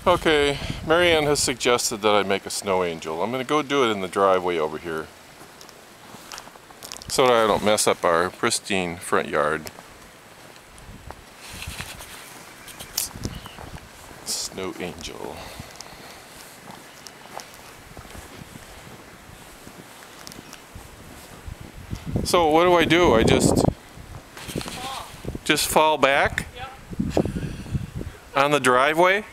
Okay, Marianne has suggested that I make a snow angel. I'm going to go do it in the driveway over here so that I don't mess up our pristine front yard. Snow angel. So what do? I just fall back? Yep. On the driveway?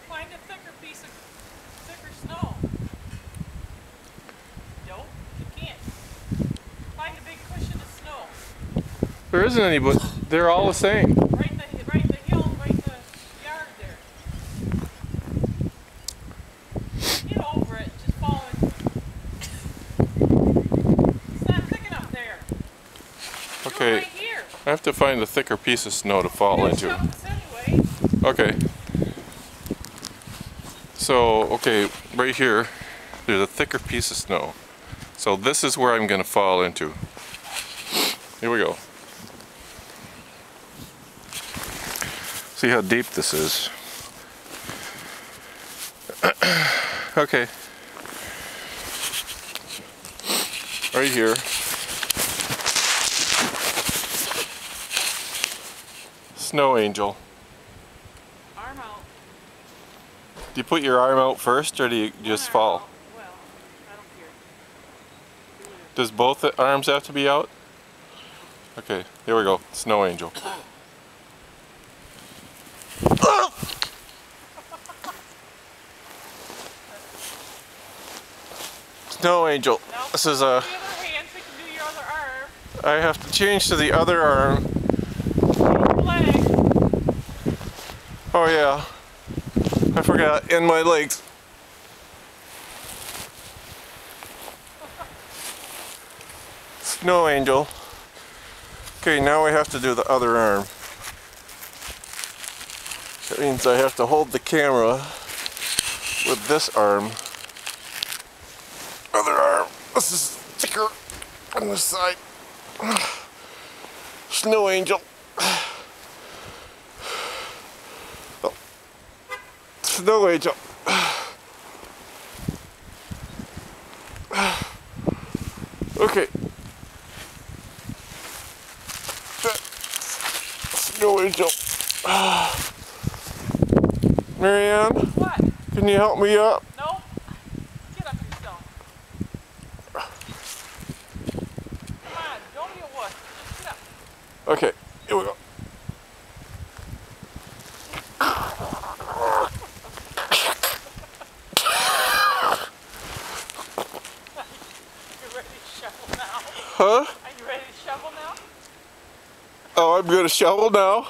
Find a thicker piece of thicker snow. Nope, you can't. Find a big cushion of snow. There isn't any, but they're all the same. Right in the hill, right in the yard there. Get over it, just fall into it. It's not thick enough there. Okay. Right here. I have to find a thicker piece of snow to fall into. Anyway. Okay. So, okay, right here, there's a thicker piece of snow. So this is where I'm going to fall into. Here we go. See how deep this is. Okay. Right here. Snow angel. Arm out. Do you put your arm out first or do you just fall? Well, I don't care. Does both the arms have to be out? Okay, here we go. Snow angel. Snow angel. Nope. This is a... The other hand, so you can do your other arm. I have to change to the other arm. Leg. Oh yeah. I forgot. In my legs. Snow angel. Okay, now I have to do the other arm. That means I have to hold the camera with this arm. Other arm. This is thicker on this side. Snow angel. Oh. Snow angel. Okay. Snow angel. Marianne? What? Can you help me up? Nope. Get up yourself. Come on, don't be a wuss. Just get up. Okay, here we go. You ready to shovel now? Huh? Are you ready to shovel now? Oh, I'm gonna shovel now.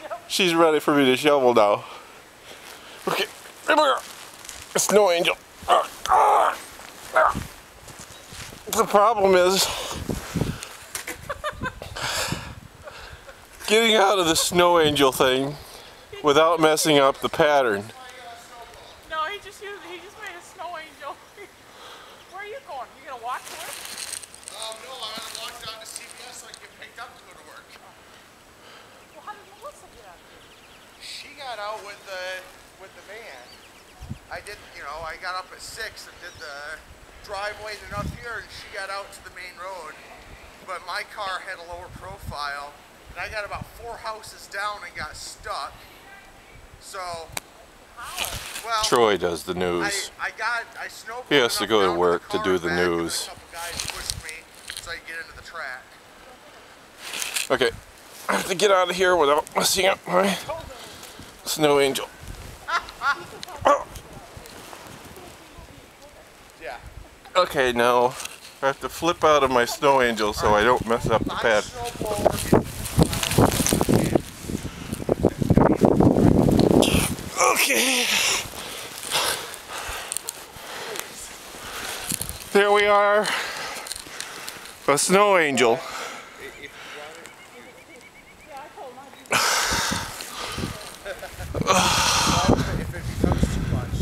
Yep. She's ready for me to shovel now. Okay, here we go. Snow angel. The problem is getting out of the snow angel thing without messing up the pattern. No, he just made a snow angel. Where are you going? You gonna walk to work? No, I'm gonna walk down to CVS so I can get picked up to go to work. Well, how did Melissa get out here? She got out with the van. I did, I got up at 6 and did the driveway and up here, and she got out to the main road. But my car had a lower profile, and I got about 4 houses down and got stuck. So, well, Troy does the news. I snowboarded. He has to go to down work the to do car the back, and then news. a couple guys pushed me so I could get into the track. Okay, I have to get out of here without messing up my snow angel. Oh. Yeah. Okay, now I have to flip out of my snow angel so I don't mess up the pad. Okay. There we are. A snow angel. If it becomes too much,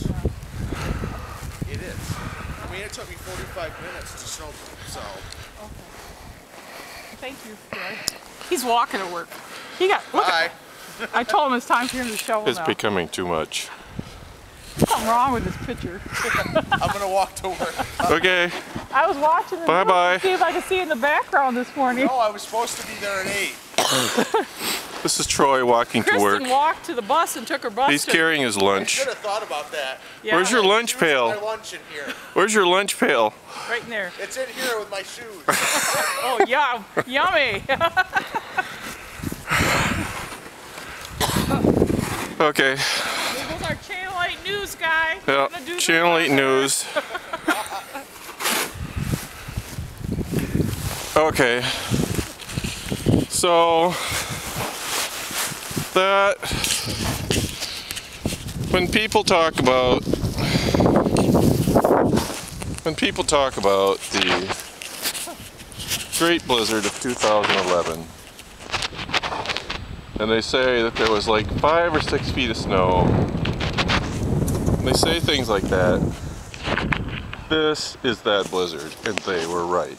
it is. I mean, it took me 45 minutes to snowboard, so. Okay. Thank you, Troy. He's walking to work. He got, look Bye. at, I told him it's time for him to shovel It's now. becoming too much. something wrong with this picture. I'm gonna walk to work. Okay. I was watching the Bye news bye. to see if I could see it in the background this morning. No, I was supposed to be there at 8. This is Troy walking to work. Kristen walked to the bus and took her bus. He's to carrying his I lunch. should have thought about that. Yeah, Where's your lunch Shoes pail? and my lunch in here. Where's your lunch pail? right in there. It's in here with my shoes. Oh yeah, yummy. Okay. There goes our Channel 8 news guy. Yeah. Gonna do the Channel 8 weather. News. Okay. So that when people talk about the Great Blizzard of 2011, and they say that there was like 5 or 6 feet of snow, and they say things like that, this is that blizzard, and they were right.